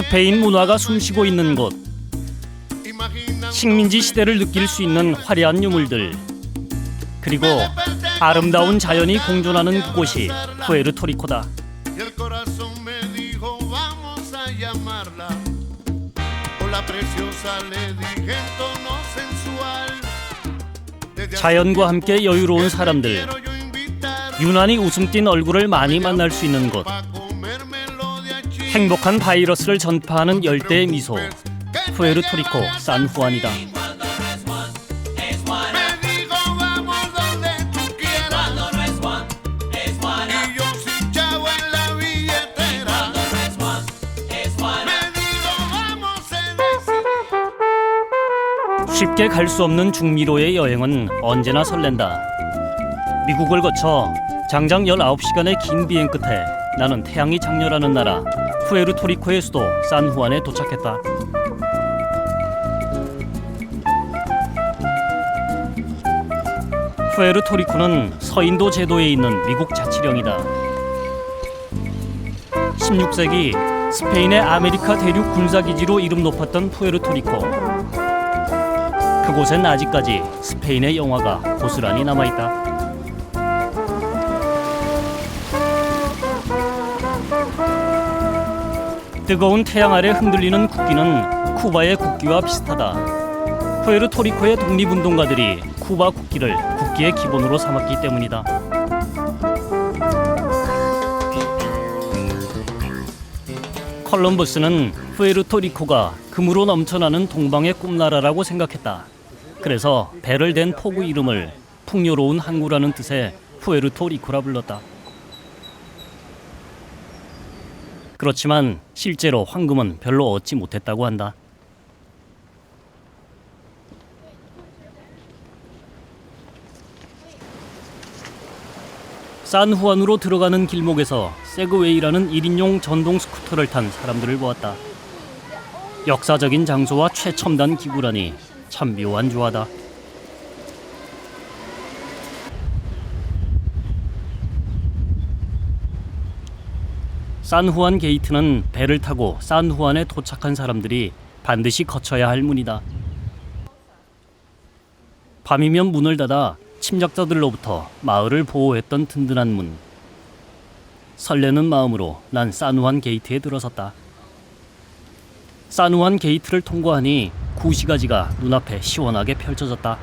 스페인 문화가 숨쉬고 있는 곳, 식민지 시대를 느낄 수 있는 화려한 유물들, 그리고 아름다운 자연이 공존하는 그곳이 푸에르토리코다. 자연과 함께 여유로운 사람들, 유난히 웃음 띤 얼굴을 많이 만날 수 있는 곳, 행복한 바이러스를 전파하는 열대의 미소, 푸에르토리코 산후안이다. 쉽게 갈 수 없는 중미로의 여행은 언제나 설렌다. 미국을 거쳐 장장 19시간의 긴 비행 끝에 나는 태양이 장렬하는 나라 푸에르토리코의 수도 산후안에 도착했다. 푸에르토리코는 서인도 제도에 있는 미국 자치령이다. 16세기 스페인의 아메리카 대륙 군사기지로 이름 높았던 푸에르토리코. 그곳엔 아직까지 스페인의 영화가 고스란히 남아있다. 뜨거운 태양 아래 흔들리는 국기는 쿠바의 국기와 비슷하다. 푸에르토리코의 독립운동가들이 쿠바 국기를 국기의 기본으로 삼았기 때문이다. 콜럼버스는 푸에르토리코가 금으로 넘쳐나는 동방의 꿈나라라고 생각했다. 그래서 배를 댄 포구 이름을 풍요로운 항구라는 뜻의 푸에르토리코라 불렀다. 그렇지만 실제로 황금은 별로 얻지 못했다고 한다. 산후안으로 들어가는 길목에서 세그웨이라는 1인용 전동 스쿠터를 탄 사람들을 보았다. 역사적인 장소와 최첨단 기구라니 참 묘한 조화다. 산후안 게이트는 배를 타고 산후안에 도착한 사람들이 반드시 거쳐야 할 문이다. 밤이면 문을 닫아 침략자들로부터 마을을 보호했던 든든한 문. 설레는 마음으로 난 산후안 게이트에 들어섰다. 산후안 게이트를 통과하니 구시가지가 눈앞에 시원하게 펼쳐졌다.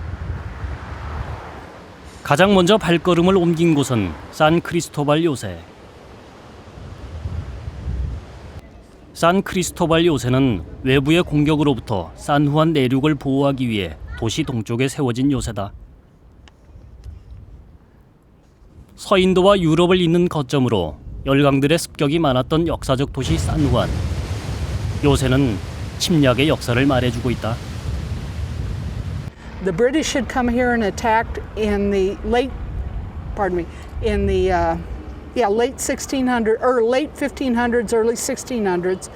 가장 먼저 발걸음을 옮긴 곳은 산 크리스토발 요새. 산 크리스토발 요새는 외부의 공격으로부터 산후안 내륙을 보호하기 위해 도시 동쪽에 세워진 요새다. 서인도와 유럽을 잇는 거점으로 열강들의 습격이 많았던 역사적 도시 산후안. 요새는 침략의 역사를 말해주고 있다. The British had come here and attacked in the late 1600 or late 1500s, early 1600s,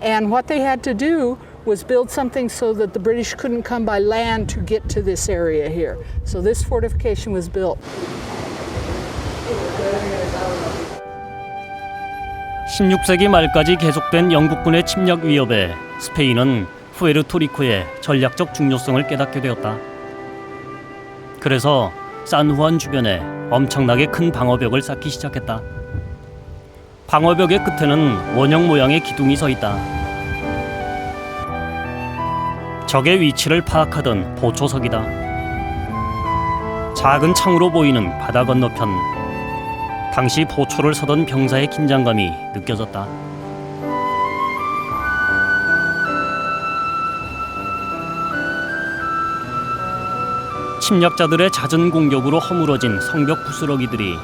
and what they had to do was build something so that the British couldn't come by land to get to this area here. So this fortification was built. 16세기 말까지 계속된 영국군의 침략 위협에 스페인은 푸에르토리코의 전략적 중요성을 깨닫게 되었다. 그래서 산후안 주변에 엄청나게 큰 방어벽을 쌓기 시작했다. 방어벽의 끝에는 원형 모양의 기둥이 서 있다. 적의 위치를 파악하던 보초석이다. 작은 창으로 보이는 바다 건너편. 당시 보초를 서던 병사의 긴장감이 느껴졌다. 침략자들의 잦은 공격으로 허물어진 성벽 부스러기들이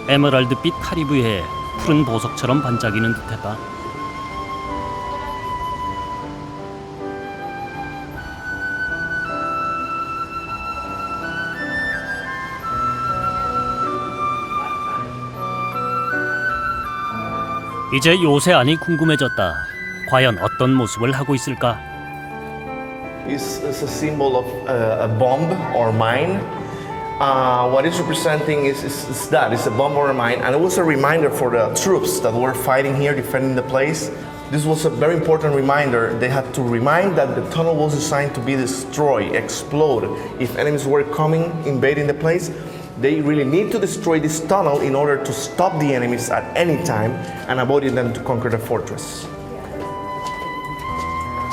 에메랄드빛 카리브해의 푸른 보석처럼 반짝이는 듯했다. 이제 요새 안이 궁금해졌다. 과연 어떤 모습을 하고 있을까? It's a symbol of a bomb or mine. What it's representing is that it's a bomb or a mine, and it was a reminder for the troops that were fighting here, defending the place, this was a very important reminder. They had to remind that the tunnel was designed to be destroyed, explode. If enemies were coming, invading the place, they really need to destroy this tunnel in order to stop the enemies at any time and avoiding them to conquer the fortress.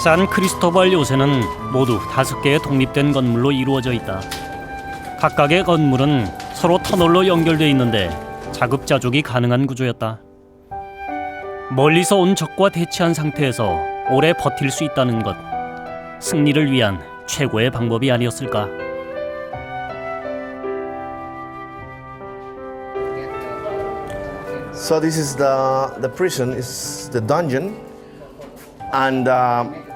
산 크리스토벌 요새는 모두 5개의 독립된 건물로 이루어져 있다. 각각의 건물은 서로 터널로 연결돼 있는데 자급자족이 가능한 구조였다. 멀리서 온 적과 대치한 상태에서 오래 버틸 수 있다는 것, 승리를 위한 최고의 방법이 아니었을까. So this is the prison, is the dungeon, and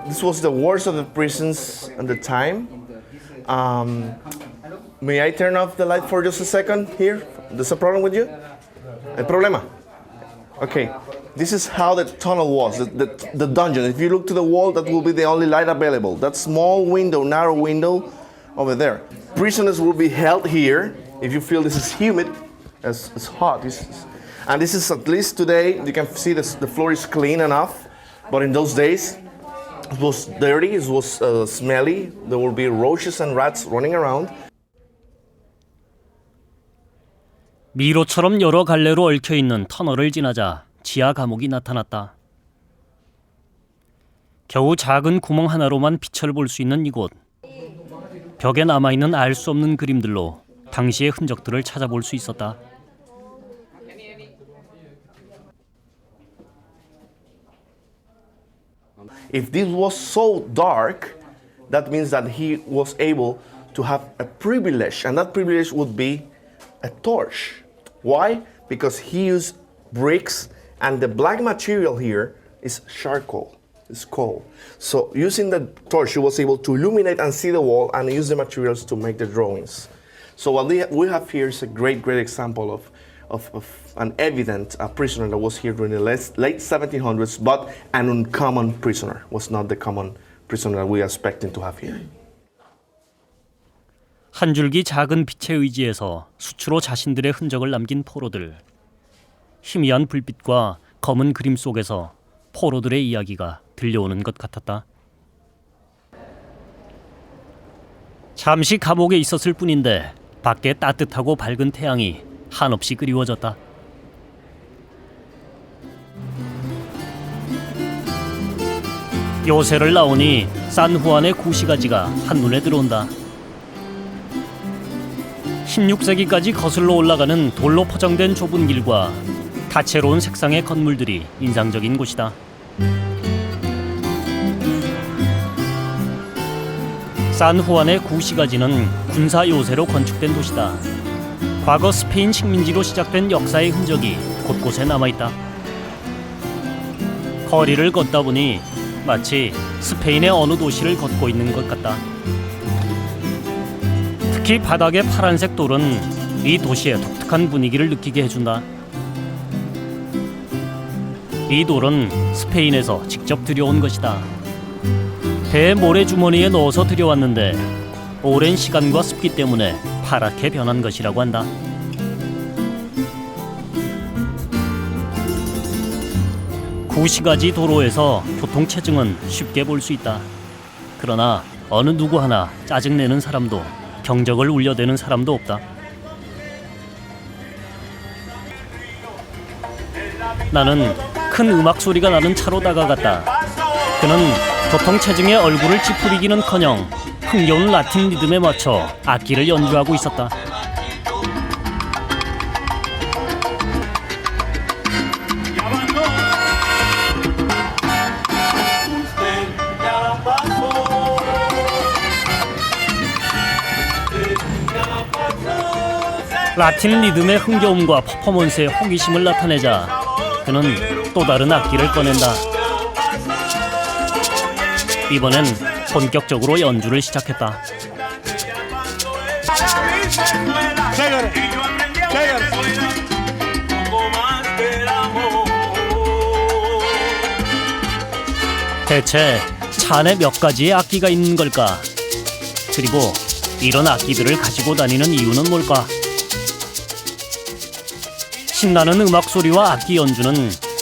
this was the worst of the prisons at the time. May I turn off the light for just a second here? There's a problem with you? El problema? Okay, this is how the tunnel was, the dungeon. If you look to the wall, that will be the only light available. That small window, narrow window over there. Prisoners will be held here. If you feel this is humid, it's hot. And this is, at least today, you can see the floor is clean enough. But in those days, it was dirty, it was smelly. There will be roaches and rats running around. 미로처럼 여러 갈래로 얽혀있는 터널을 지나자 지하 감옥이 나타났다. 겨우 작은 구멍 하나로만 빛을 볼 수 있는 이곳. 벽에 남아있는 알 수 없는 그림들로 당시의 흔적들을 찾아볼 수 있었다. If this was so dark, that means that he was able to have a privilege, and that privilege would be a torch. Why? Because he used bricks, and the black material here is charcoal, it's coal. So using the torch, he was able to illuminate and see the wall and use the materials to make the drawings. So what we have here is a great example of an evident prisoner that was here during the late 1700s, but an uncommon prisoner, was not the common prisoner that we are expecting to have here. 한 줄기 작은 빛에 의지해서 수치로 자신들의 흔적을 남긴 포로들. 희미한 불빛과 검은 그림 속에서 포로들의 이야기가 들려오는 것 같았다. 잠시 감옥에 있었을 뿐인데 밖에 따뜻하고 밝은 태양이 한없이 그리워졌다. 요새를 나오니 산후안의 구시가지가 한눈에 들어온다. 16세기까지 거슬러 올라가는 돌로 포장된 좁은 길과 다채로운 색상의 건물들이 인상적인 곳이다. 산후안의 구시가지는 군사 요새로 건축된 도시다. 과거 스페인 식민지로 시작된 역사의 흔적이 곳곳에 남아있다. 거리를 걷다 보니 마치 스페인의 어느 도시를 걷고 있는 것 같다. 특히 바닥의 파란색 돌은 이 도시의 독특한 분위기를 느끼게 해준다. 이 돌은 스페인에서 직접 들여온 것이다. 배 모래주머니에 넣어서 들여왔는데 오랜 시간과 습기 때문에 파랗게 변한 것이라고 한다. 구시가지 도로에서 교통체증은 쉽게 볼 수 있다. 그러나 어느 누구 하나 짜증내는 사람도 경적을 울려대는 사람도 없다. 나는 큰 음악 소리가 나는 차로 다가갔다. 그는 교통체증에 얼굴을 찌푸리기는커녕 흥겨운 라틴 리듬에 맞춰 악기를 연주하고 있었다. 라틴 리듬의 흥겨움과 퍼포먼스의 호기심을 나타내자 그는 또 다른 악기를 꺼낸다. 이번엔 본격적으로 연주를 시작했다. 대체 차 안에 몇 가지의 악기가 있는 걸까? 그리고 이런 악기들을 가지고 다니는 이유는 뭘까? 신나는 음악 소리와 악기 연주는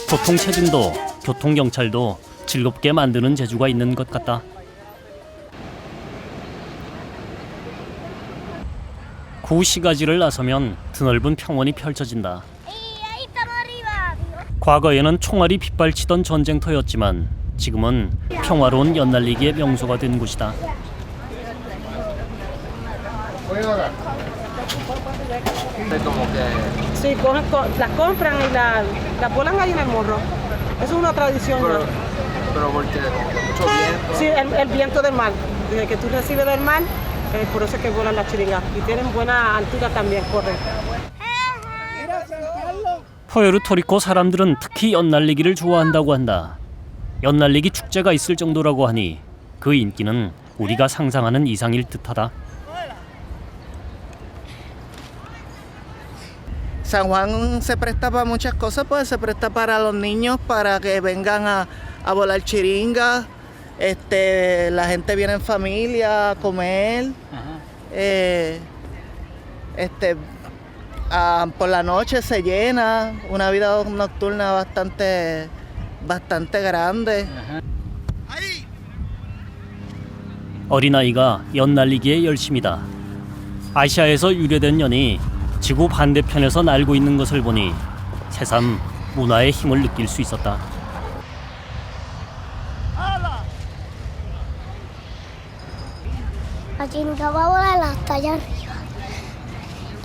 교통체증도 교통경찰도 즐겁게 만드는 재주가 있는 것 같다. 구시가지를 나서면 드넓은 평원이 펼쳐진다. 과거에는 총알이 빗발치던 전쟁터였지만 지금은 평화로운 연날리기의 명소가 된 곳이다. Sí, las compran y las vuelan ahí en el morro. Eso es una tradición. Pero porque mucho viento. Sí, el viento del mar. Desde que tú recibes del mar, por eso es que vuelan las chiringas. Y tienen buena altura también, corren. 푸에르토리코 사람들은 특히 연날리기를 좋아한다고 한다. 연날리기 축제가 있을 정도라고 하니 그 인기는 우리가 상상하는 이상일 듯하다. San Juan se presta para muchas cosas, pues se presta para los niños, para que vengan a volar chiringas. La gente viene en familia a comer. Por la noche se llena, una vida nocturna bastante grande. 어린아이가 연날리기에 열심이다. 아시아에서 유래된 연이 지구 반대편에서 날고 있는 것을 보니 새삼 문화의 힘을 느낄 수 있었다. La chiringa va a volar hasta allá arriba.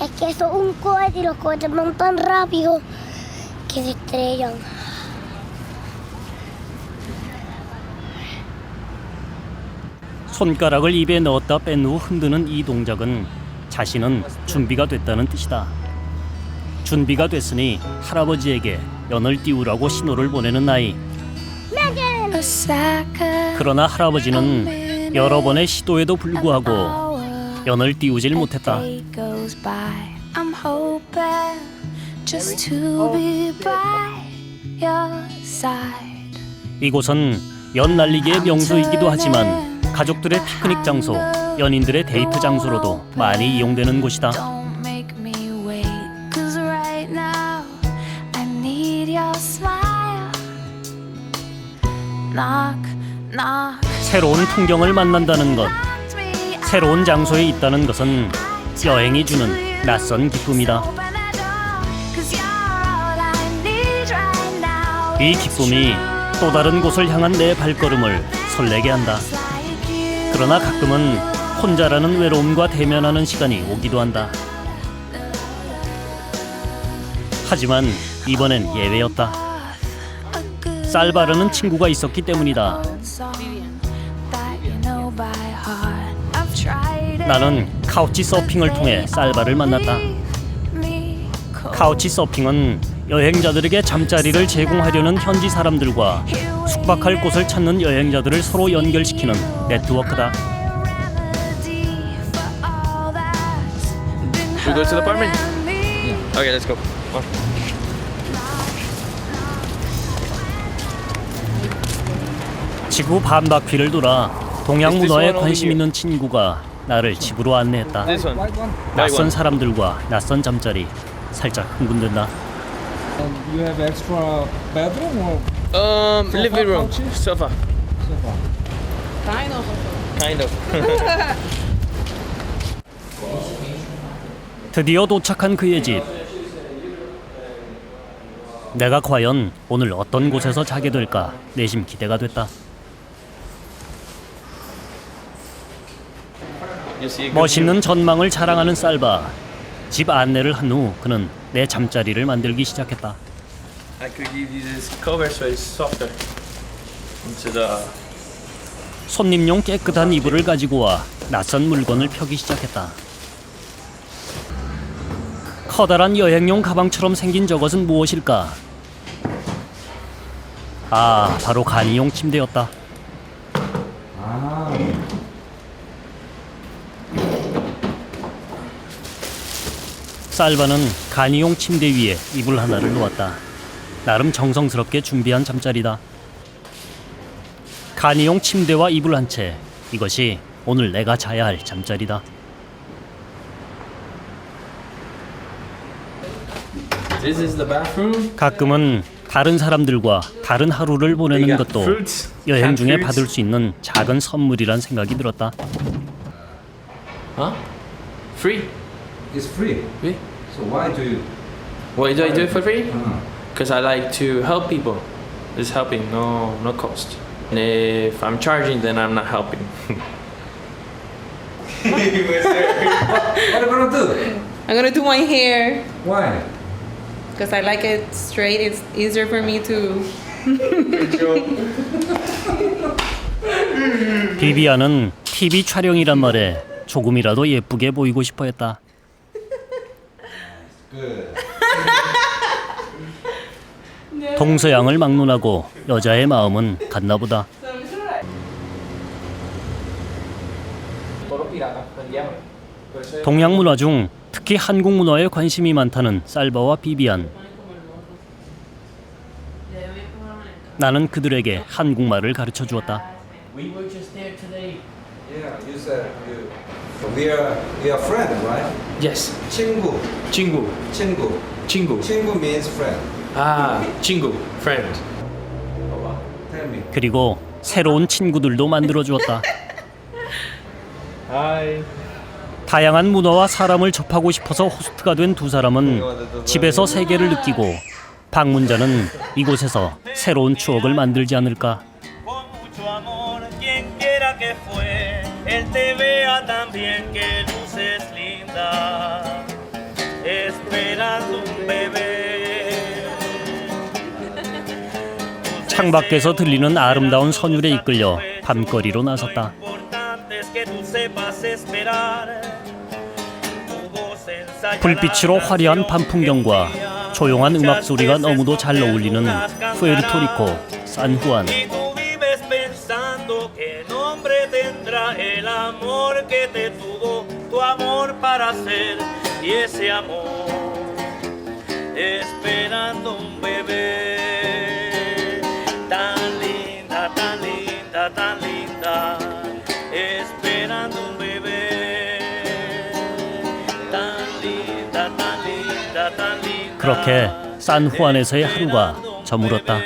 Es que eso es un cohete y los cohetes van tan rápido que se estrellan. 손가락을 입에 넣었다 뺀 후 흔드는 이 동작은 자신은 준비가 됐다는 뜻이다. 준비가 됐으니 할아버지에게 연을 띄우라고 신호를 보내는 아이. 그러나 할아버지는 여러 번의 시도에도 불구하고 연을 띄우질 못했다. 이곳은 연 날리기의 명소이기도 하지만 가족들의 피크닉 장소, 연인들의 데이트 장소로도 많이 이용되는 곳이다. 새로운 풍경을 만난다는 것, 새로운 장소에 있다는 것은 여행이 주는 낯선 기쁨이다. 이 기쁨이 또 다른 곳을 향한 내 발걸음을 설레게 한다. 그러나 가끔은 혼자라는 외로움과 대면하는 시간이 오기도 한다. 하지만 이번엔 예외였다. 쌀바르는 친구가 있었기 때문이다. 나는 카우치 서핑을 통해 쌀바를 만났다. 카우치 서핑은 여행자들에게 잠자리를 제공하려는 현지 사람들과 숙박할 곳을 찾는 여행자들을 서로 연결시키는 네트워크다. We go to the apartment? Okay, let's go. 지구 반바퀴를 돌아 동양 문화에 관심 있는 친구가 나를 집으로 안내했다. This one. 낯선 사람들과 낯선 잠자리 살짝 흥분된다. You have extra bedroom or Living room. couches? Sofa. sofa? Kind of. 드디어 도착한 그의 집. 내가 과연 오늘 어떤 곳에서 자게 될까 내심 기대가 됐다. You see a good 멋있는 전망을 자랑하는 쌀바. 집 안내를 한 후 그는 내 잠자리를 만들기 시작했다. I could give you this cover so it's softer into the. 손님용 깨끗한 이불을 가지고 와 낯선 물건을 펴기 시작했다. 커다란 여행용 가방처럼 생긴 저것은 무엇일까? 아, 바로 간이용 침대였다. 쌀바는 간이용 침대 위에 이불 하나를 놓았다. 나름 정성스럽게 준비한 잠자리다. 간이용 침대와 이불 한 채. 이것이 오늘 내가 자야 할 잠자리다. This is the bathroom. 가끔은 다른 사람들과 다른 하루를 They 보내는 got 것도 fruits, 여행 canned 중에 fruits. 받을 수 있는 작은 선물이란 생각이 들었다. Huh? Free? It's free. Free? So why do you? Why do I do it for free? Uh-huh. Because I like to help people. It's helping, no cost. And if I'm charging, then I'm not helping. What are you gonna do? I'm gonna do my hair Why? because I like it straight. It's easier for me to. 비비안은 TV 촬영이란 말에 조금이라도 예쁘게 보이고 싶어 했다. 동서양을 막론하고 여자의 마음은 같나 보다. 동양 문화 중 특히 한국 문화에 관심이 많다는 살바와 비비안. 나는 그들에게 한국말을 가르쳐 주었다. We were just there today. Yeah, you said we are friends, right? Yes. 친구, 친구. 친구. 친구. 친구 means friend. Ah, 친구. Friend. Tell me. 그리고 새로운 친구들도 만들어 주었다. Hi. 다양한 문화와 사람을 접하고 싶어서 호스트가 된 두 사람은 집에서 세계를 느끼고 방문자는 이곳에서 새로운 추억을 만들지 않을까. Con mucho amor, quien quiera que fue, él te vea también que luces linda, esperando un bebé. 창밖에서 들리는 아름다운 선율에 이끌려 밤거리로 나섰다. Lo importante es que tú sepas esperar. Tu voz ensayada 불빛으로 화려한 밤 풍경과 조용한 음악 소리가 너무도 잘 어울리는 푸에르토리코 산후안. Y tú vives pensando qué nombre tendrá el amor que te tuvo, tu amor para ser, y ese amor esperando un bebé. Tan linda, tan linda, tan linda, esperando un bebé. Tan linda, tan linda, tan linda. 그렇게 산후안에서의 하루가 저물었다.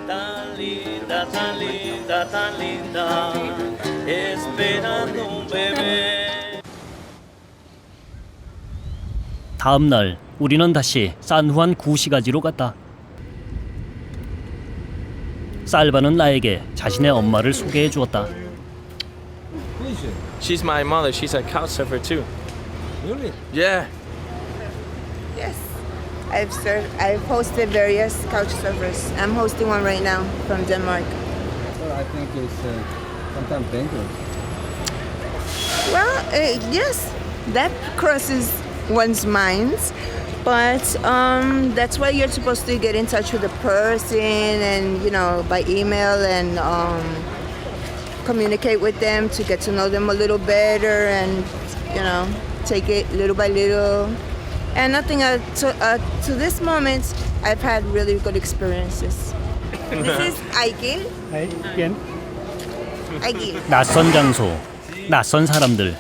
Tan linda, tan linda, tan linda, esperando un bebé. 다음 날 우리는 다시 산후안 구시가지로 갔다. 살바는 나에게 자신의 엄마를 소개해 주었다. Who is it? She's my mother. She's a couch surfer too. Really? Yeah. Yes, I've hosted various couch surfers. I'm hosting one right now from Denmark. Well, I think it's sometimes dangerous. Well, yes, that crosses one's minds, but that's why you're supposed to get in touch with the person and by email and communicate with them to get to know them a little better and take it little by little. And nothing to this moment, I've had really good experiences. This is Aigil. Aigil. 낯선 장소, 낯선 사람들.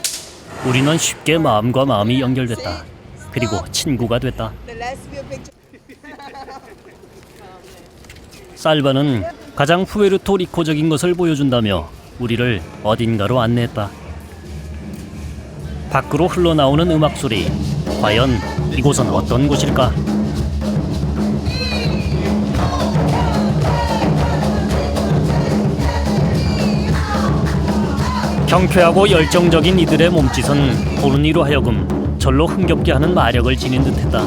우리는 쉽게 마음과 마음이 연결됐다. 그리고 친구가 됐다. The last few pictures. 살바는 가장 푸에르토리코적인 것을 보여준다며 우리를 어딘가로 안내했다. 밖으로 흘러나오는 음악 소리. 과연 이곳은 어떤 곳일까? 경쾌하고 열정적인 이들의 몸짓은 보는 이로 하여금 절로 흥겹게 하는 마력을 지닌 듯했다.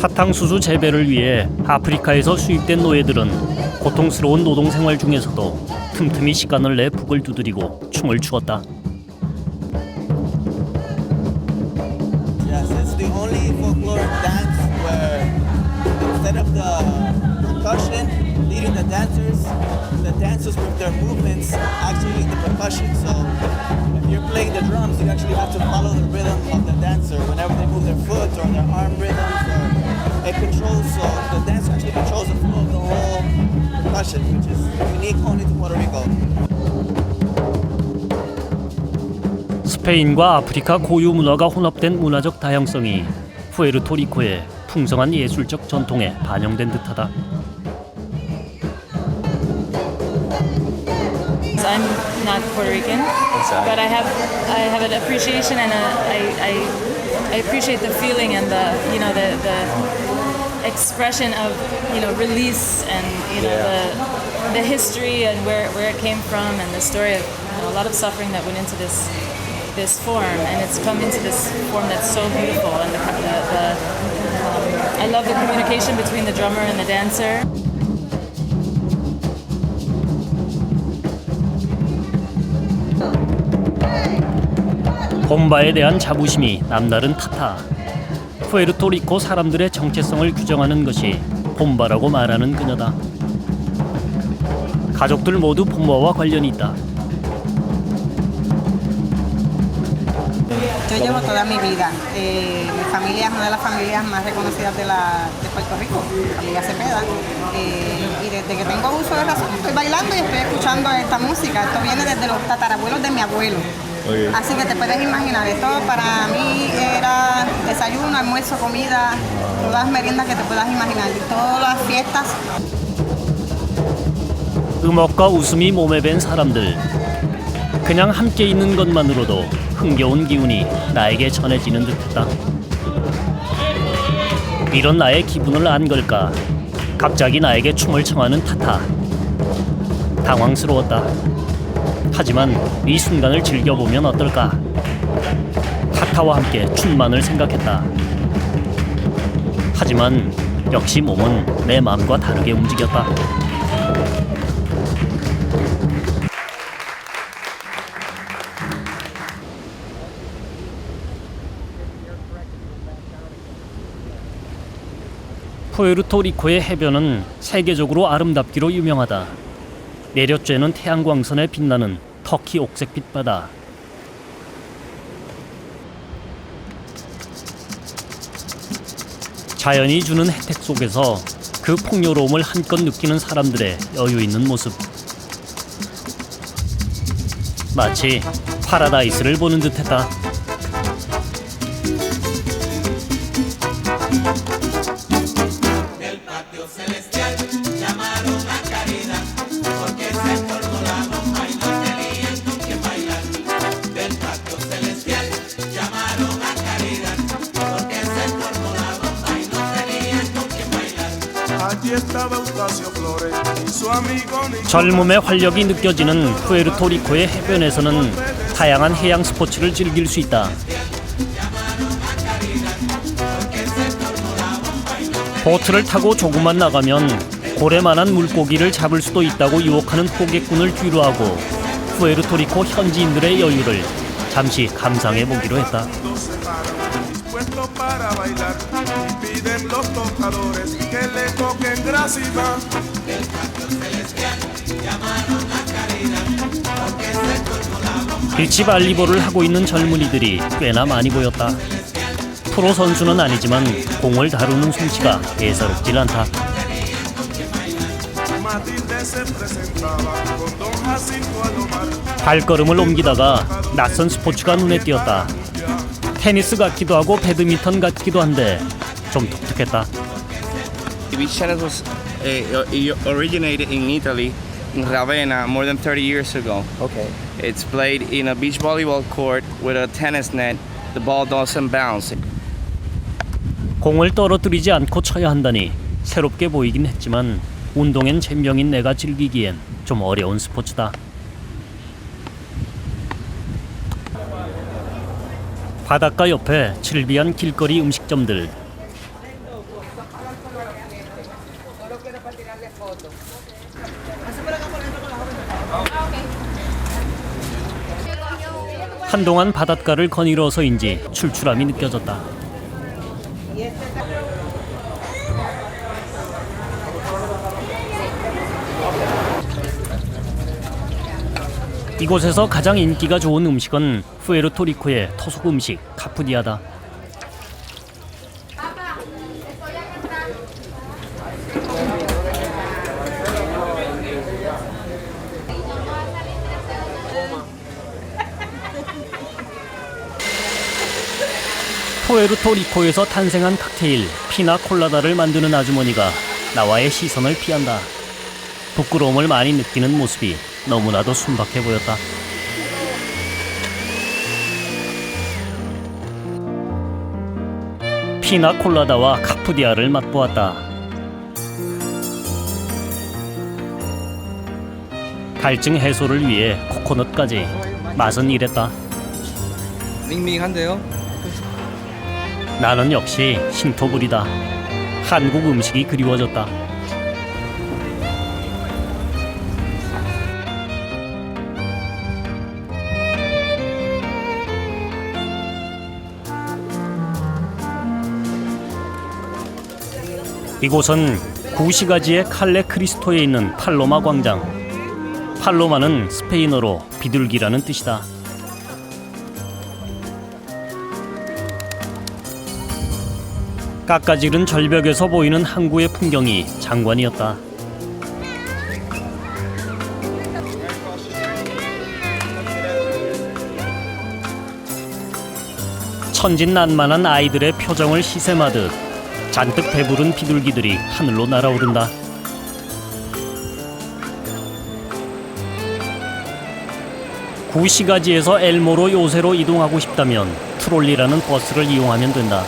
사탕수수 재배를 위해 아프리카에서 수입된 노예들은 고통스러운 노동 생활 중에서도 틈틈이 시간을 내 북을 두드리고 춤을 추었다. Yes, it's the only folkloric dance where instead of the percussion leading the dancers with their movements actually lead the percussion. So if you're playing the drums, you actually have to follow the rhythm of the dancer whenever they move their foot or their arm rhythms. It controls, so the dancer actually percussion, which is unique only to Puerto Rico. 스페인과 아프리카 고유 문화가 혼합된 문화적 다양성이 푸에르토리코의 풍성한 예술적 전통에 반영된 듯하다. I'm not Puerto Rican, but I have an appreciation and I appreciate the feeling and the expression of release and the history and where it came from and the story of a lot of suffering that went into this form, and it's come into this form that's so beautiful. And I love the communication between the drummer and the dancer. 봄바에 대한 자부심이 남다른 타타. 푸에르토리코 사람들의 정체성을 규정하는 것이 봄바라고 말하는 그녀다. 가족들 모두 봄바와 관련이 있다. Yo llevo toda mi vida. Mi familia es una de las familias más reconocidas de Puerto Rico, familia Cepeda. Y desde que tengo uso de razón estoy bailando y estoy escuchando esta música. Esto viene desde los tatarabuelos de mi abuelo. Okay. Así que te puedes imaginar, esto para mí era desayuno, almuerzo, comida, todas las meriendas que te puedas imaginar. Y todas las fiestas. 음악과 웃음이 몸에 밴 사람들. 그냥 함께 있는 것만으로도 흥겨운 기운이 나에게 전해지는 듯했다. 이런 나의 기분을 안 걸까? 갑자기 나에게 춤을 청하는 타타. 당황스러웠다. 하지만 이 순간을 즐겨보면 어떨까? 타타와 함께 춤만을 생각했다. 하지만 역시 몸은 내 마음과 다르게 움직였다. 푸에르토리코의 해변은 세계적으로 아름답기로 유명하다. 내려쬐는 태양광선에 빛나는 터키 옥색빛 바다. 자연이 주는 혜택 속에서 그 풍요로움을 한껏 느끼는 사람들의 여유 있는 모습. 마치 파라다이스를 보는 듯했다. 젊음의 활력이 느껴지는 푸에르토리코의 해변에서는 다양한 해양 스포츠를 즐길 수 있다. 보트를 타고 조금만 나가면 고래만한 물고기를 잡을 수도 있다고 유혹하는 호객꾼을 뒤로하고 푸에르토리코 현지인들의 여유를 잠시 감상해 보기로 했다. 비치 발리볼을 하고 있는 젊은이들이 꽤나 많이 보였다. 프로 선수는 아니지만 공을 다루는 솜씨가 예사롭질 않다. 발걸음을 옮기다가 낯선 스포츠가 눈에 띄었다. 테니스 같기도 하고 배드민턴 같기도 한데 좀 독특했다. Beach tennis was originated in Italy, in Ravenna, more than 30 years ago. Okay. It's played in a beach volleyball court with a tennis net. The ball doesn't bounce. 공을 떨어뜨리지 않고 쳐야 한다니 새롭게 보이긴 했지만 운동엔 젬병인 내가 즐기기엔 좀 어려운 스포츠다. 바닷가 옆에 즐비한 길거리 음식점들. 한동안 바닷가를 거닐어서인지 출출함이 느껴졌다. 이곳에서 가장 인기가 좋은 음식은 푸에르토리코의 토속 음식 카푸디아다. 푸에르토리코에서 탄생한 칵테일 피나콜라다를 만드는 아주머니가 나와의 시선을 피한다. 부끄러움을 많이 느끼는 모습이 너무나도 순박해 보였다. 피나콜라다와 카푸디아를 맛보았다. 갈증 해소를 위해 코코넛까지. 맛은 이랬다. 밍밍한데요? 나는 역시 신토불이다. 한국 음식이 그리워졌다. 이곳은 구시가지의 칼레 크리스토에 있는 팔로마 광장. 팔로마는 스페인어로 비둘기라는 뜻이다. 깎아지른 절벽에서 보이는 항구의 풍경이 장관이었다. 천진난만한 아이들의 표정을 시샘하듯 잔뜩 배부른 비둘기들이 하늘로 날아오른다. 구시가지에서 엘모로 요새로 이동하고 싶다면 트롤리라는 버스를 이용하면 된다.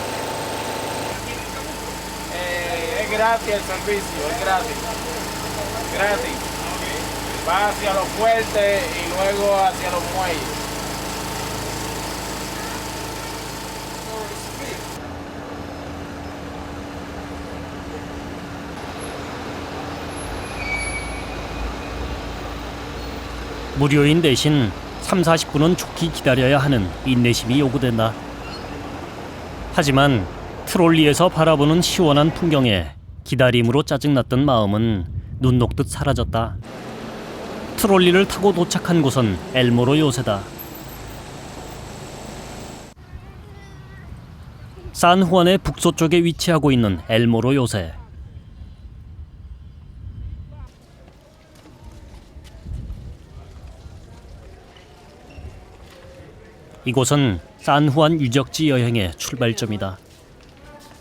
Gratis el servicio, es gratis. Gratis. Va hacia los fuertes y luego hacia los muelles. 무료인 대신 30-40분은 좋게 기다려야 하는 인내심이 요구된다. 하지만 트롤리에서 바라보는 시원한 풍경에 기다림으로 짜증났던 마음은 눈 녹듯 사라졌다. 트롤리를 타고 도착한 곳은 엘모로 요새다. 산후안의 북서쪽에 위치하고 있는 엘모로 요새. 이곳은 산후안 유적지 여행의 출발점이다.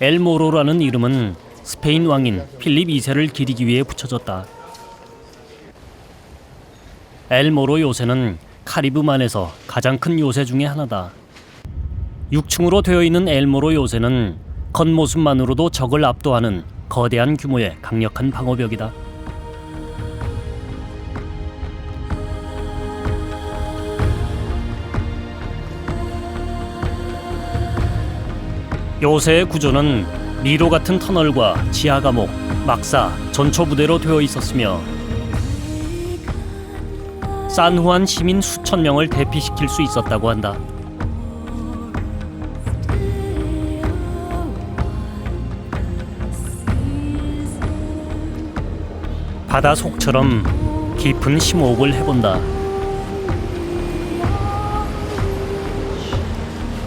엘모로라는 이름은 스페인 왕인 필립 2세를 기리기 위해 붙여졌다. 엘모로 요새는 카리브만에서 가장 큰 요새 중에 하나다. 6층으로 되어 있는 엘모로 요새는 겉모습만으로도 적을 압도하는 거대한 규모의 강력한 방어벽이다. 요새의 구조는 미로 같은 터널과 지하 감옥, 막사, 전초 부대로 되어 있었으며 산후안 시민 수천 명을 대피시킬 수 있었다고 한다. 바다 속처럼 깊은 심호흡을 해본다.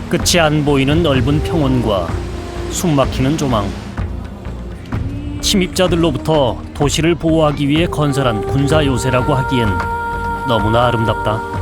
끝이 안 보이는 넓은 평원과 숨막히는 조망. 침입자들로부터 도시를 보호하기 위해 건설한 군사 요새라고 하기엔 너무나 아름답다.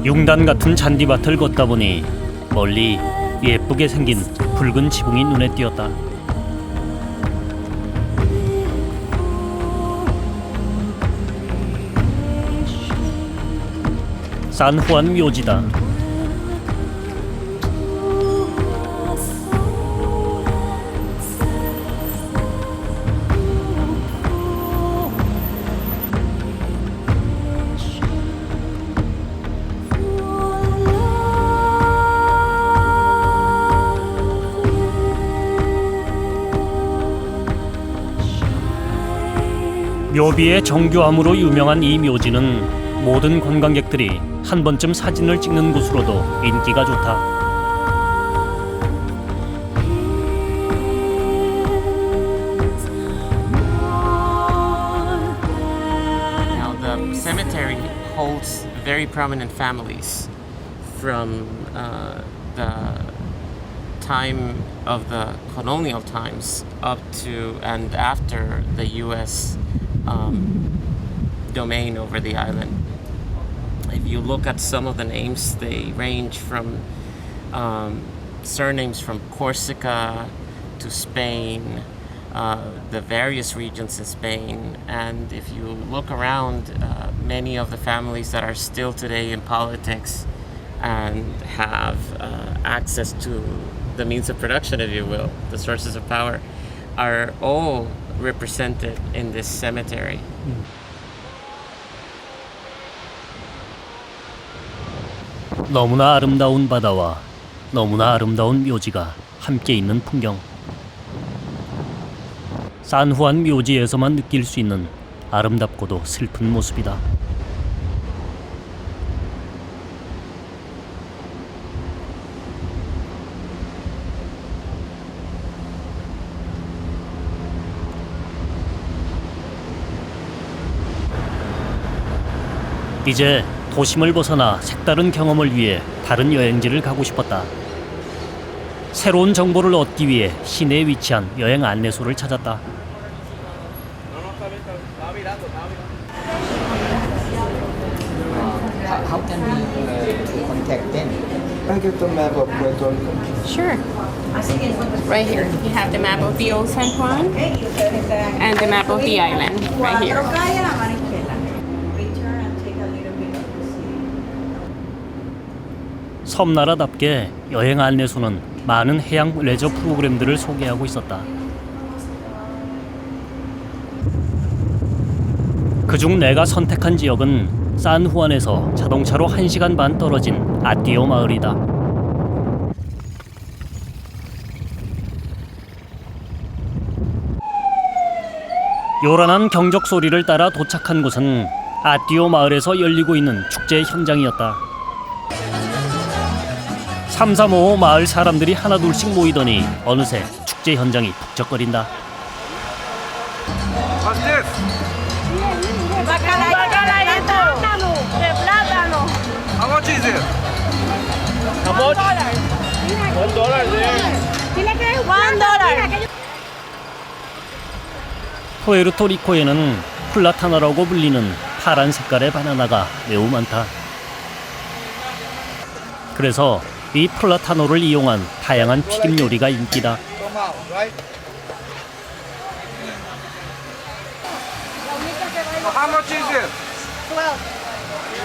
융단 같은 잔디밭을 걷다 보니 멀리 예쁘게 생긴 붉은 지붕이 눈에 띄었다. 산후안 묘지다. 묘비의 정교함으로 유명한 이 묘지는 모든 관광객들이 한 번쯤 사진을 찍는 곳으로도 인기가 좋다. cemetery holds very prominent families from the time of the colonial times up to and after the U.S. Domain over the island. If you look at some of the names, they range from surnames from Corsica to Spain, the various regions in Spain. And if you look around, many of the families that are still today in politics and have access to the means of production, if you will, the sources of power, are all represented in this cemetery. 너무나 아름다운 바다와 너무나 아름다운 묘지가 함께 있는 풍경. 산후안 묘지에서만 느낄 수 있는 아름답고도 슬픈 모습이다. 이제 도심을 벗어나 색다른 경험을 위해 다른 여행지를 가고 싶었다. 새로운 정보를 얻기 위해 시내에 위치한 여행 안내소를 찾았다. How can we contact them? I get the map of Puerto Rico. Sure. Right here. You have the map of the old San Juan and the map of the island right here. 섬나라답게 여행 안내소는 많은 해양 레저 프로그램들을 소개하고 있었다. 그중 내가 선택한 지역은 산후안에서 자동차로 1시간 반 떨어진 아띠오 마을이다. 요란한 경적 소리를 따라 도착한 곳은 아띠오 마을에서 열리고 있는 축제 현장이었다. 3, 4, 5 마을 사람들이 하나둘씩 모이더니 어느새 축제 현장이 북적거린다. How much is it? How much? $1. 푸에르토리코에는 플라타나라고 불리는 파란 색깔의 바나나가 매우 많다. 그래서 이 플라타노를 이용한 다양한 튀김 요리가 인기다. How much is it?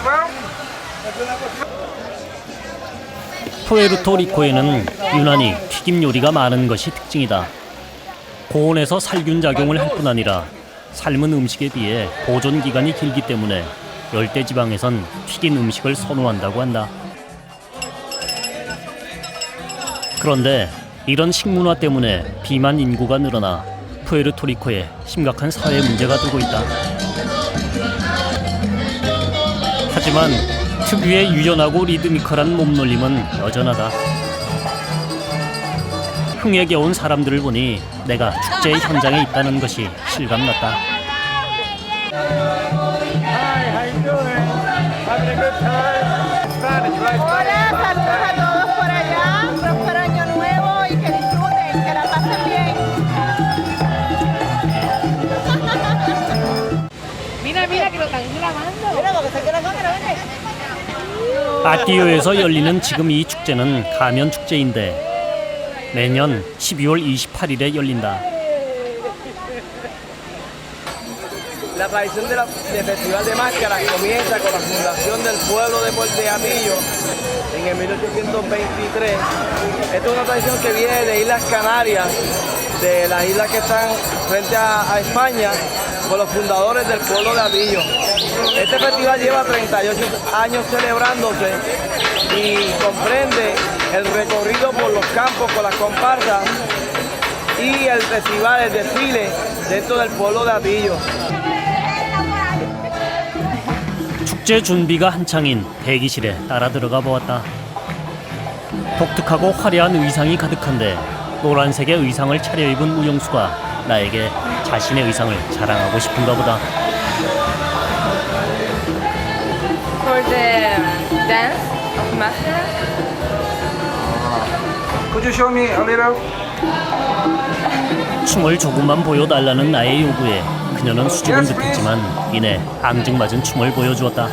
12? 푸에르토리코에는 유난히 튀김 요리가 많은 것이 특징이다. 고온에서 살균 작용을 할 뿐 아니라 삶은 음식에 비해 보존 기간이 길기 때문에 열대 지방에선 튀긴 음식을 선호한다고 한다. 그런데 이런 식문화 때문에 비만 인구가 늘어나 푸에르토리코에 심각한 사회 문제가 되고 있다. 하지만 특유의 유연하고 리드미컬한 몸놀림은 여전하다. 흥에 겨운 사람들을 보니 내가 축제의 현장에 있다는 것이 실감났다. 아띠오에서 열리는 지금 이 축제는 가면 축제인데 매년 12월 28일에 열린다. La tradición del Festival de Máscaras comienza con la fundación del pueblo de Puerto Atillo en el 1823. Esta es una tradición que viene de Islas Canarias, de las islas que están frente a España, con los fundadores del pueblo de Atillo. Este festival lleva 38 años celebrándose y comprende el recorrido por los campos con las comparsas y el festival, el desfile dentro del pueblo de Atillo. 축제 준비가 한창인 대기실에 따라 들어가 보았다. 독특하고 화려한 의상이 가득한데 노란색의 의상을 차려입은 우영수가 나에게 자신의 의상을 자랑하고 싶은가 보다. for the dance of mascara. Could you show me a little? 춤을 조금만 보여달라는 나의 요구에 그녀는 수줍은 듯했지만 이내 앙증맞은 춤을 보여주었다.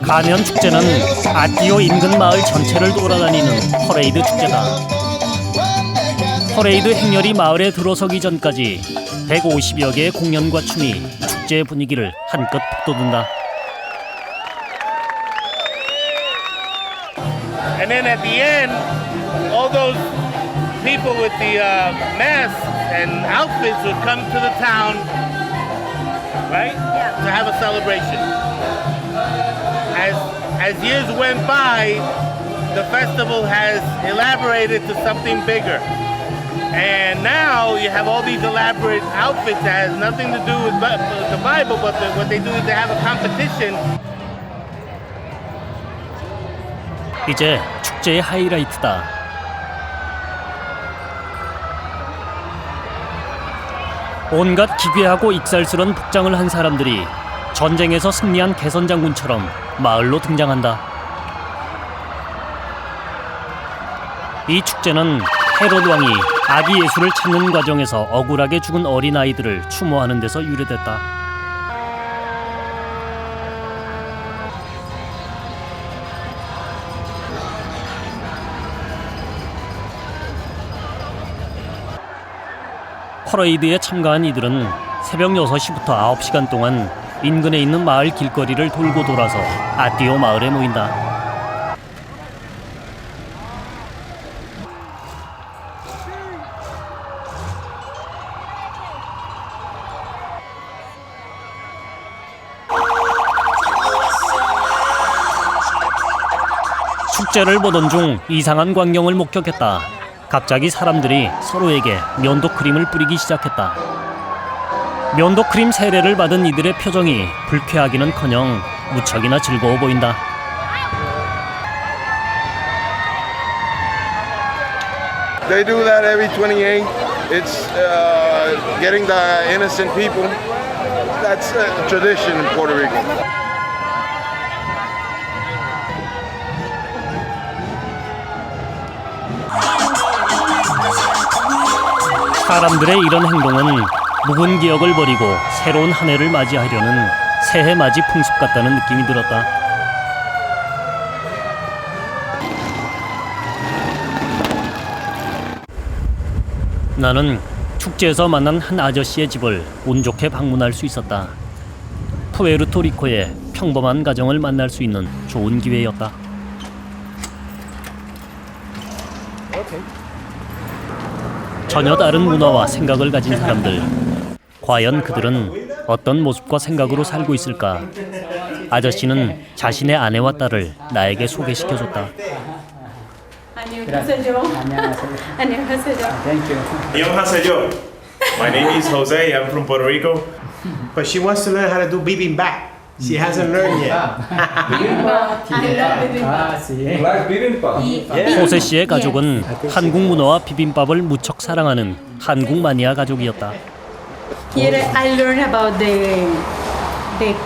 가면 축제는 아띠오 인근 마을 전체를 돌아다니는 퍼레이드 축제다. 퍼레이드 행렬이 마을에 들어서기 전까지 150여 개의 공연과 춤이 축제의 분위기를 한껏 북돋운다. And then at the end, all those people with the masks and outfits would come to the town, right? To have a celebration. As years went by, the festival has elaborated to something bigger. And now you have all these elaborate outfits that has nothing to do with the Bible, but what they do is they have a competition. 이제 축제의 하이라이트다. 온갖 기괴하고 익살스런 복장을 한 사람들이 전쟁에서 승리한 개선장군처럼 마을로 등장한다. 이 축제는 헤롯 왕이 아기 예수를 찾는 과정에서 억울하게 죽은 어린아이들을 추모하는 데서 유래됐다. 퍼레이드에 참가한 이들은 새벽 6시부터 9시간 동안 인근에 있는 마을 길거리를 돌고 돌아서 아띠오 마을에 모인다. 축제를 보던 중 이상한 광경을 목격했다. 갑자기 사람들이 서로에게 면도 크림을 뿌리기 시작했다. 면도 크림 세례를 받은 이들의 표정이 불쾌하기는커녕 무척이나 즐거워 보인다. They do that every 28. It's getting the innocent people. That's a tradition in Puerto Rico. 사람들의 이런 행동은 묵은 기억을 버리고 새로운 한 해를 맞이하려는 새해 맞이 풍습 같다는 느낌이 들었다. 나는 축제에서 만난 한 아저씨의 집을 운 좋게 방문할 수 있었다. 푸에르토리코의 평범한 가정을 만날 수 있는 좋은 기회였다. 전혀 다른 문화와 생각을 가진 사람들. 과연 그들은 어떤 모습과 생각으로 살고 있을까? 아저씨는 자신의 아내와 딸을 나에게 소개시켜줬다. 안녕하세요. 안녕하세요. My name is Jose. I'm from Puerto Rico. But she wants to learn how to do bibimbap. She hasn't learned yet. 호세 씨의 가족은 한국 문화와 비빔밥을 무척 사랑하는 한국 마니아 가족이었다. Here I learn about the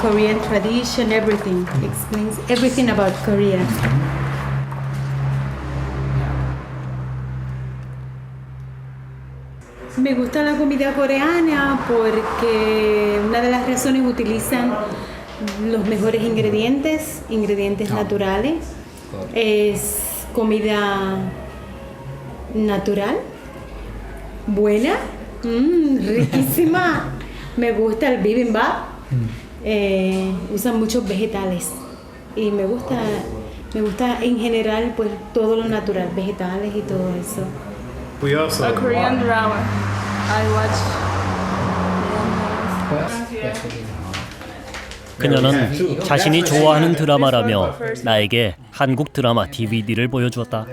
Korean tradition, everything. Explains everything about Korea. Me gusta la comida coreana porque una de las razones utilizan los mejores ingredientes naturales. Es comida natural, buena, riquísima. Me gusta el bibimbap. Usan muchos vegetales y me gusta en general pues todo lo natural, vegetales y todo eso. We also A Korean drama. I watch. 그녀는 자신이 좋아하는 드라마라며 나에게 한국 드라마 DVD를 보여주었다.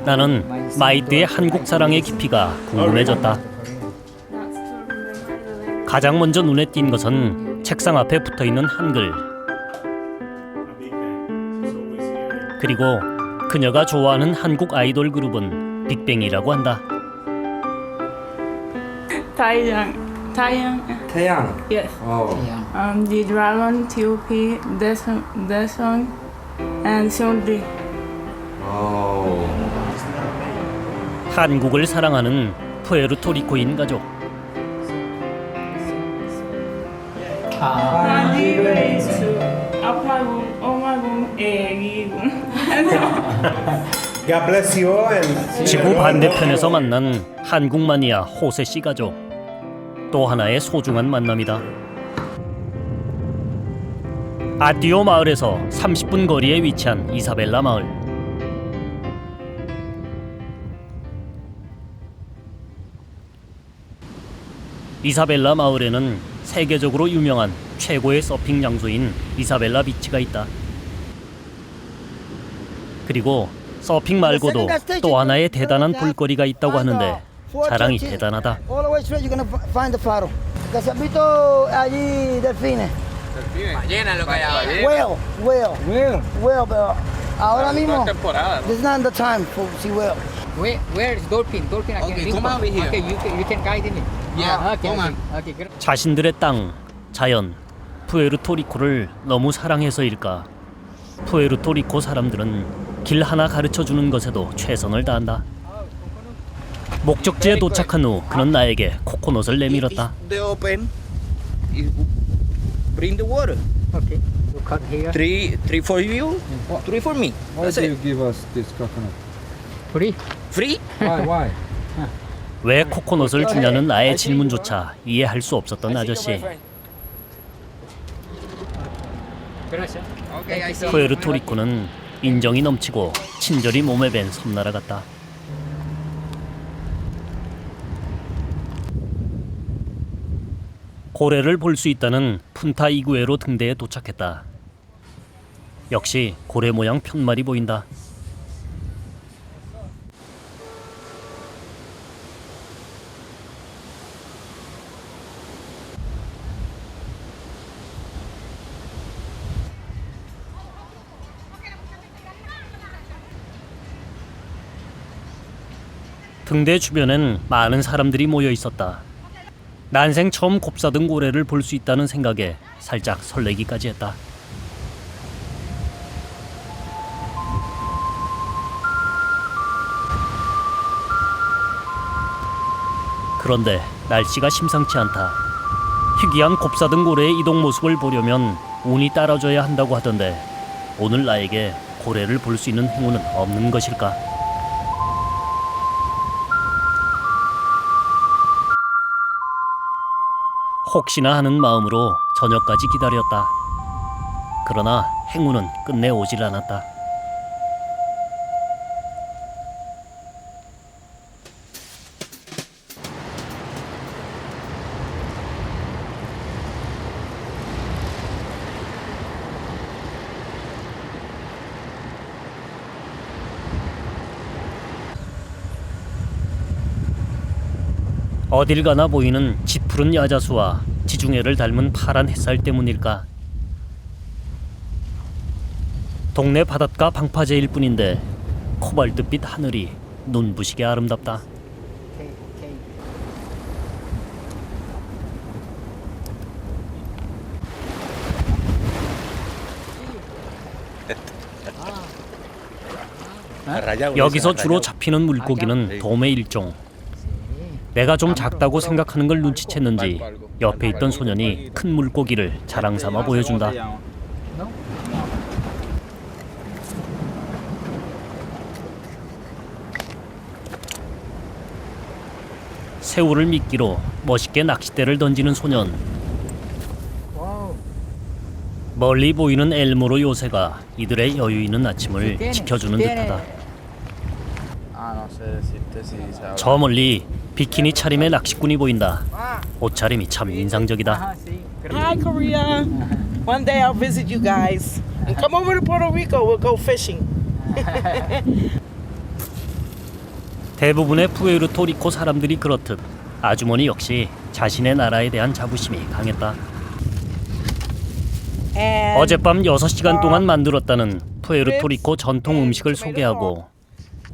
나는 마이트의 한국 사랑의 깊이가 궁금해졌다. 가장 먼저 눈에 띈 것은 책상 앞에 붙어있는 한글. 그리고 그녀가 좋아하는 한국 아이돌 그룹은 빅뱅이라고 한다. Taeyang. Taeyang. Yes. Oh. The Dragon, T.O.P, Daesung, and Seungri. Oh. 한국을 사랑하는 푸에르토리코인 가족. God bless you all and 지구 반대편에서 만난 한국 마니아 호세 씨 가족. 또 하나의 소중한 만남이다. 아띠오 마을에서 30분 거리에 위치한 이사벨라 마을. 이사벨라 마을에는 세계적으로 유명한 최고의 서핑 장소인 이사벨라 비치가 있다. 그리고 서핑 말고도 또 하나의 대단한 볼거리가 있다고 하는데 자랑이 대단하다. All the way straight, you're gonna find the faro. Que se han visto allí delfines. Ballena lo que hay ahora. Whale, pero ahora mismo, this is not the time for see whale. Where is dolphin? Dolphin I can Okay, read. come over here. Okay, you can guide me. Yeah, okay, come on. okay, great. 자신들의 땅, 자연, 푸에르토리코를 너무 사랑해서일까? 푸에르토리코 사람들은 길 하나 가르쳐 주는 것에도 최선을 다한다. 목적지에 도착한 후 그는 나에게 코코넛을 내밀었다. They open. You bring the water. Okay. You cut here. Three for you, three for me. Why That's do you it. give us this coconut? Free. Free? Why? 왜 코코넛을 주냐는 나의 질문조차 이해할 수 없었던 아저씨. Gracias. Okay, I see. 푸에르토리코는 인정이 넘치고 친절이 몸에 밴 섬나라 같다. 고래를 볼 수 있다는 푼타 이구에로 등대에 도착했다. 역시 고래 모양 편말이 보인다. 등대 주변엔 많은 사람들이 모여 있었다. 난생 처음 곱사등 고래를 볼 수 있다는 생각에 살짝 설레기까지 했다. 그런데 날씨가 심상치 않다. 희귀한 곱사등 고래의 이동 모습을 보려면 운이 따라줘야 한다고 하던데 오늘 나에게 고래를 볼 수 있는 행운은 없는 것일까? 혹시나 하는 마음으로 저녁까지 기다렸다. 그러나 행운은 끝내 오질 않았다. 어딜 가나 보이는 짙푸른 야자수와 지중해를 닮은 파란 햇살 때문일까? 동네 바닷가 방파제일 뿐인데 코발트빛 하늘이 눈부시게 아름답다. 여기서 주로 잡히는 물고기는 돔의 일종. 내가 좀 작다고 생각하는 걸 눈치챘는지 옆에 있던 소년이 큰 물고기를 자랑삼아 보여준다. 새우를 미끼로 멋있게 낚싯대를 던지는 소년. 멀리 보이는 엘모로 요새가 이들의 여유 있는 아침을 지켜주는 듯하다. 저 멀리 비키니 차림의 낚시꾼이 보인다. 옷차림이 참 인상적이다. Hi, Korea. One day I'll visit you guys. And come over to Puerto Rico. We'll go fishing. 대부분의 푸에르토리코 사람들이 그렇듯 아주머니 역시 자신의 나라에 대한 자부심이 강했다. 어젯밤 6시간 동안 만들었다는 푸에르토리코 전통 음식을 소개하고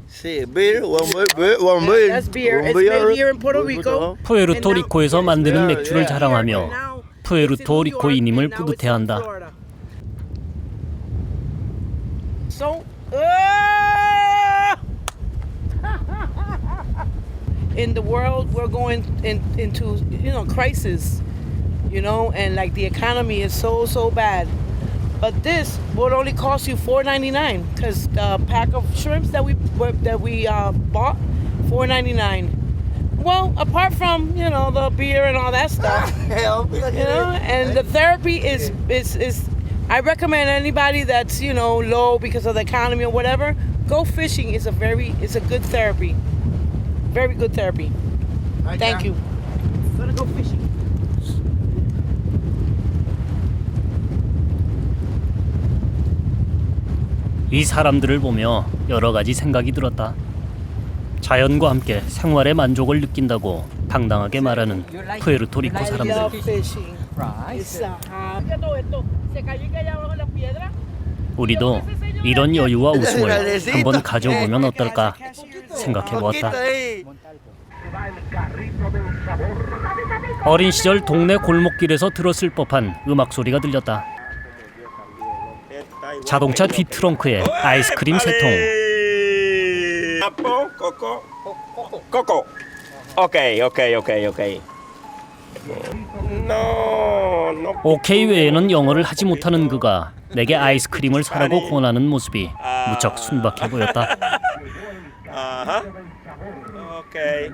Sí, beer, one beer. That's beer. It's made here in Puerto Rico. 푸에르토리코에서 만드는 맥주를 자랑하며 푸에르토리코인임을 뿌듯해한다. So, in the world, we're going into crisis, and like the economy is so bad. But this would only cost you $4.99 because the pack of shrimps that we bought, $4.99. Well, apart from the beer and all that stuff, and the therapy is I recommend anybody that's low because of the economy or whatever, go fishing. It's a good therapy, very good therapy. Thank you. Gonna go fishing. 이 사람들을 보며 여러 가지 생각이 들었다. 자연과 함께 생활의 만족을 느낀다고 당당하게 말하는 푸에르토리코 사람들. 우리도 이런 여유와 웃음을 한번 가져보면 어떨까 생각해보았다. 어린 시절 동네 골목길에서 들었을 법한 음악 소리가 들렸다. 자동차 뒷 트렁크에 아이스크림 세 통. Coco. Okay. No. 오케이 외에는 영어를 하지 못하는 그가 내게 아이스크림을 사라고 권하는 모습이 무척 순박해 보였다. Okay.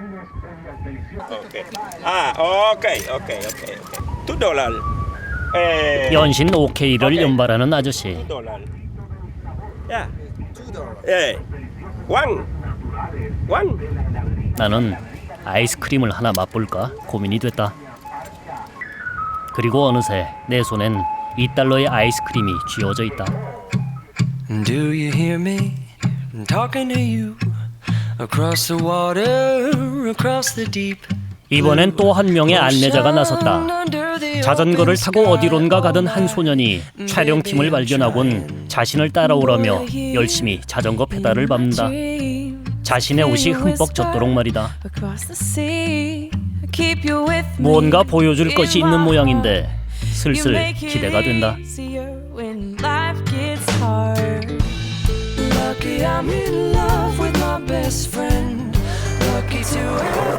$2. 연신 오케이를 연발하는 아저씨. Yeah. One. 나는 아이스크림을 하나 맛볼까 고민이 됐다. 그리고 어느새 내 손엔 $2의 아이스크림이 쥐어져 있다. Do you hear me talking to you across the water, across the deep? 이번엔 또 한 명의 안내자가 나섰다. 자전거를 타고 어디론가 가던 한 소년이 촬영팀을 발견하곤 자신을 따라오라며 열심히 자전거 페달을 밟는다. 자신의 옷이 흠뻑 젖도록 말이다. 무언가 보여줄 것이 있는 모양인데 슬슬 기대가 된다.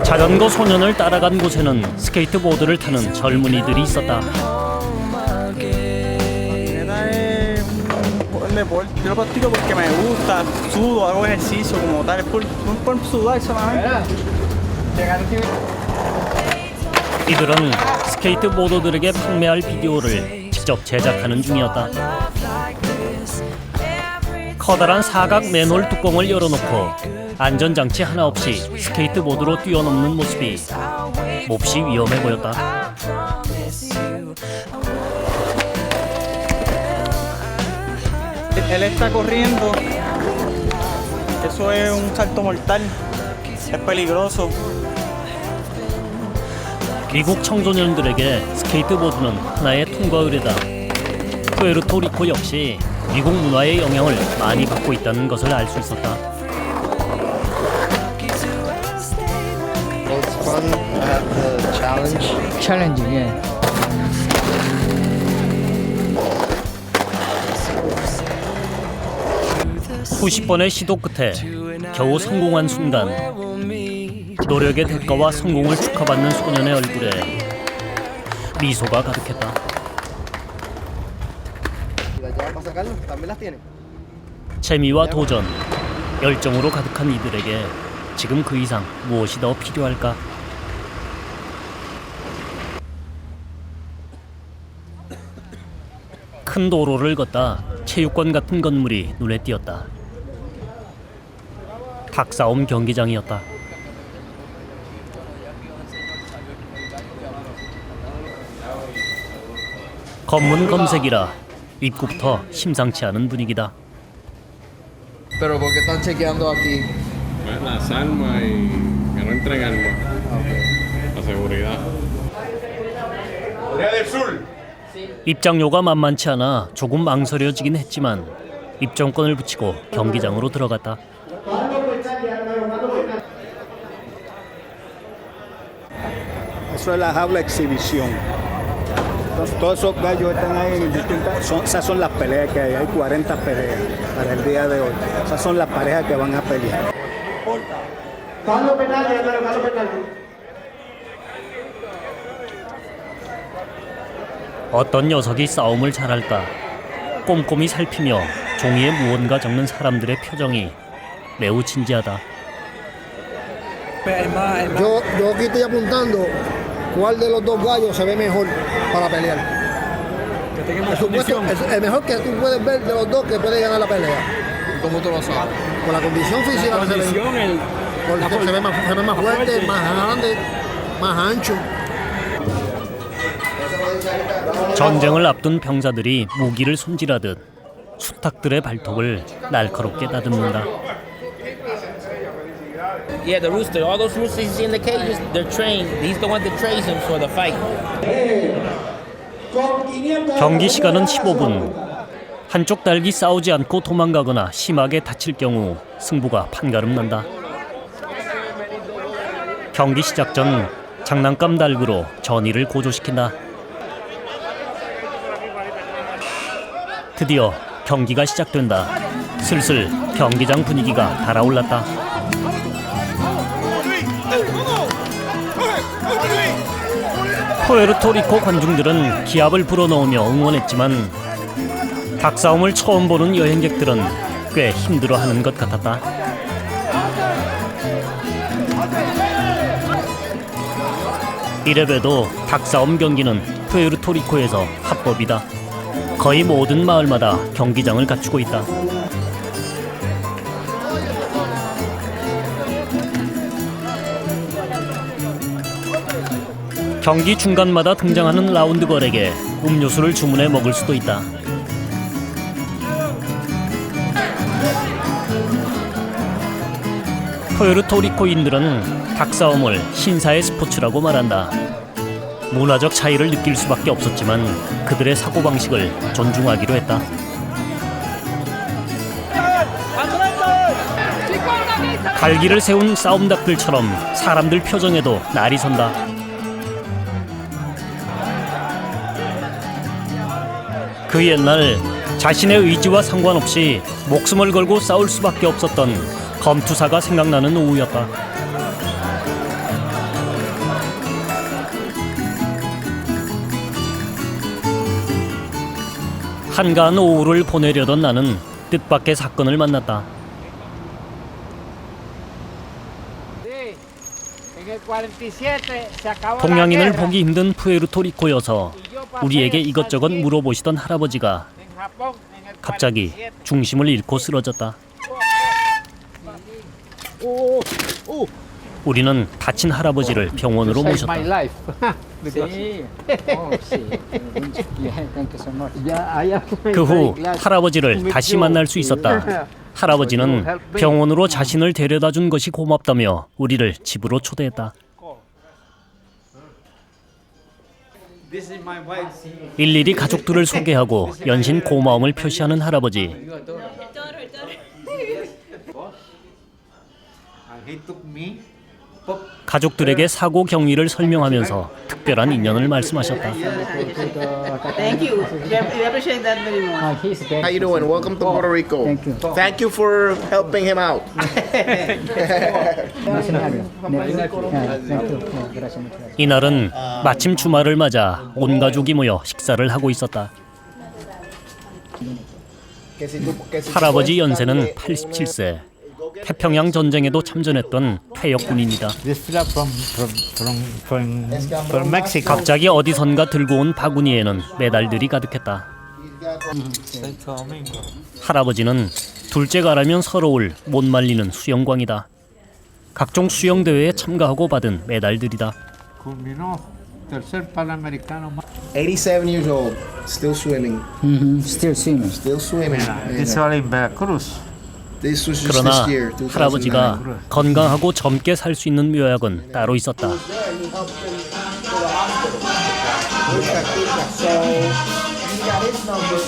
자전거 소년을 따라간 곳에는 스케이트보드를 타는 젊은이들이 있었다. Yo practico porque me gusta, sudo, hago ejercicio como tal, por sudar solamente. 이들은 스케이트보더들에게 판매할 비디오를 직접 제작하는 중이었다. 커다란 사각 맨홀 뚜껑을 열어놓고 안전장치 하나 없이 스케이트보드로 뛰어넘는 모습이 몹시 위험해 보였다. Él está corriendo, eso es un salto mortal, es peligroso. 미국 청소년들에게 스케이트보드는 하나의 통과 의례다. 푸에르토리코 역시 미국 문화의 영향을 많이 받고 있다는 것을 알 수 있었다. It's fun to have the challenge. Challenging, yeah. 90번의 시도 끝에 겨우 성공한 순간 노력의 대가와 성공을 축하받는 소년의 얼굴에 미소가 가득했다. 재미와 도전, 열정으로 가득한 이들에게 지금 그 이상 무엇이 더 필요할까? 큰 도로를 걷다 체육관 같은 건물이 눈에 띄었다. 닭싸움 경기장이었다. 검문 검색이라 입구부터 심상치 않은 분위기다. Pero ¿por qué están chequeando aquí? Las armas y que no entren armas. Okay. seguridad. 입장료가 만만치 않아 조금 망설여지긴 했지만 입장권을 붙이고 경기장으로 들어갔다. Eso es la jaula exhibición. Entonces, todos esos gallos están ahí en distintas. Esas son las peleas que hay. Hay 40 peleas para el día de hoy. Esas son las parejas que van a pelear. 어떤 녀석이 싸움을 잘할까 꼼꼼히 살피며 종이에 무언가 적는 사람들의 표정이 매우 진지하다. Yo aquí estoy apuntando cuál de los dos gallos se ve mejor para pelear. Por supuesto, el mejor que tú puedes ver de los dos que puede ganar la pelea. ¿Cómo tú lo sabes? Con la condición física que se ve. Porque se ve más fuerte, más grande, más ancho. 전쟁을 앞둔 병사들이 무기를 손질하듯 수탉들의 발톱을 날카롭게 다듬는다. Yeah, the rooster. All those roosters you see in the cages, they're trained. He's the one that trains them for the fight. 경기 시간은 15분. 한쪽 닭이 싸우지 않고 도망가거나 심하게 다칠 경우 승부가 판가름 난다. 경기 시작 전 장난감 닭으로 전의를 고조시킨다. 드디어 경기가 시작된다. 슬슬 경기장 분위기가 달아올랐다. 푸에르토리코 관중들은 기합을 불어넣으며 응원했지만 닭싸움을 처음 보는 여행객들은 꽤 힘들어하는 것 같았다. 이래봬도 닭싸움 경기는 푸에르토리코에서 합법이다. 거의 모든 마을마다 경기장을 갖추고 있다. 경기 중간마다 등장하는 라운드걸에게 음료수를 주문해 먹을 수도 있다. 푸에르토리코인들은 닭싸움을 신사의 스포츠라고 말한다. 문화적 차이를 느낄 수밖에 없었지만 그들의 사고방식을 존중하기로 했다. 갈기를 세운 싸움닭들처럼 사람들 표정에도 날이 선다. 그 옛날 자신의 의지와 상관없이 목숨을 걸고 싸울 수밖에 없었던 검투사가 생각나는 오후였다. 한가한 오후를 보내려던 나는 뜻밖의 사건을 만났다. 동양인을 보기 힘든 푸에르토리코여서 우리에게 이것저것 물어보시던 할아버지가 갑자기 중심을 잃고 쓰러졌다. 우리는 다친 할아버지를 병원으로 모셨다. 그 후 할아버지를 다시 만날 수 있었다. 할아버지는 병원으로 자신을 데려다준 것이 고맙다며 우리를 집으로 초대했다. 일일이 가족들을 소개하고 연신 고마움을 표시하는 할아버지. 가족들에게 사고 경위를 설명하면서 특별한 인연을 말씀하셨다. Thank you. We appreciate that very much. How you doing? Welcome to Puerto Rico. Thank you for helping him out. 이날은 마침 주말을 맞아 온 가족이 모여 식사를 하고 있었다. 할아버지 연세는 87세. 태평양 전쟁에도 참전했던 퇴역 군인이다. 갑자기 어디선가 들고 온 바구니에는 메달들이 가득했다. 할아버지는 둘째가라면 서러울 못 말리는 수영광이다. 각종 수영 대회에 참가하고 받은 메달들이다. 87 years old, still swimming. Still swimming. Still swimming. This all in Veracruz. This was just 그러나 this year, 2009. 할아버지가 건강하고 젊게 살 수 있는 묘약은 따로 있었다. up to the hospital. So he got his number.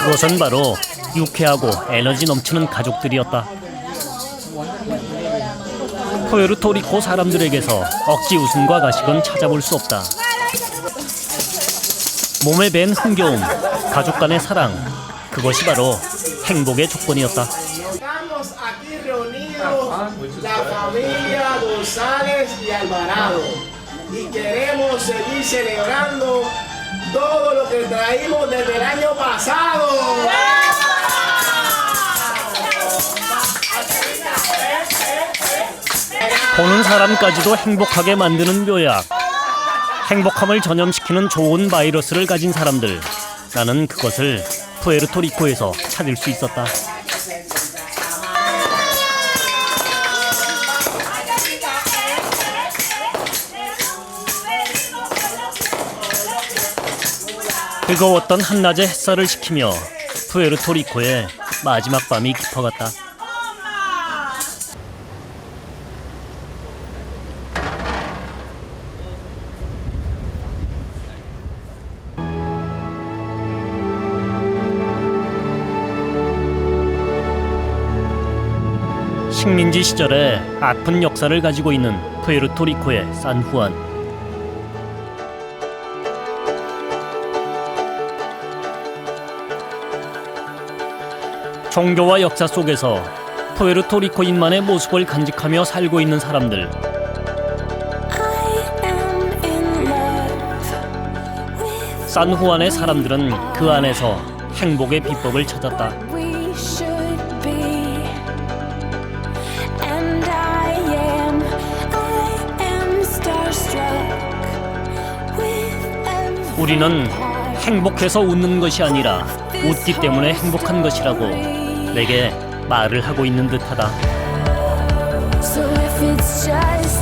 그것은 바로 유쾌하고 에너지 넘치는 가족들이었다. 푸에르토리코 사람들에게서 억지 웃음과 가식은 찾아볼 수 없다. 몸에 밴 흥겨움, 가족 간의 사랑, 그것이 바로 행복의 조건이었다. Estamos aquí reunidos la familia González y Alvarado y queremos seguir celebrando todo lo que traímos desde el año pasado. 보는 사람까지도 행복하게 만드는 묘약. 행복함을 전염시키는 좋은 바이러스를 가진 사람들. 나는 그것을 푸에르토리코에서 찾을 수 있었다. 뜨거웠던 한낮의 햇살을 식히며 푸에르토리코의 마지막 밤이 깊어갔다. 식민지 시절에 아픈 역사를 가지고 있는 푸에르토리코의 산후안. 종교와 역사 속에서 푸에르토리코인만의 모습을 간직하며 살고 있는 사람들. 산후안의 사람들은 그 안에서 행복의 비법을 찾았다. 우리는 행복해서 웃는 것이 아니라 웃기 때문에 행복한 것이라고 내게 말을 하고 있는 듯하다. So if it's just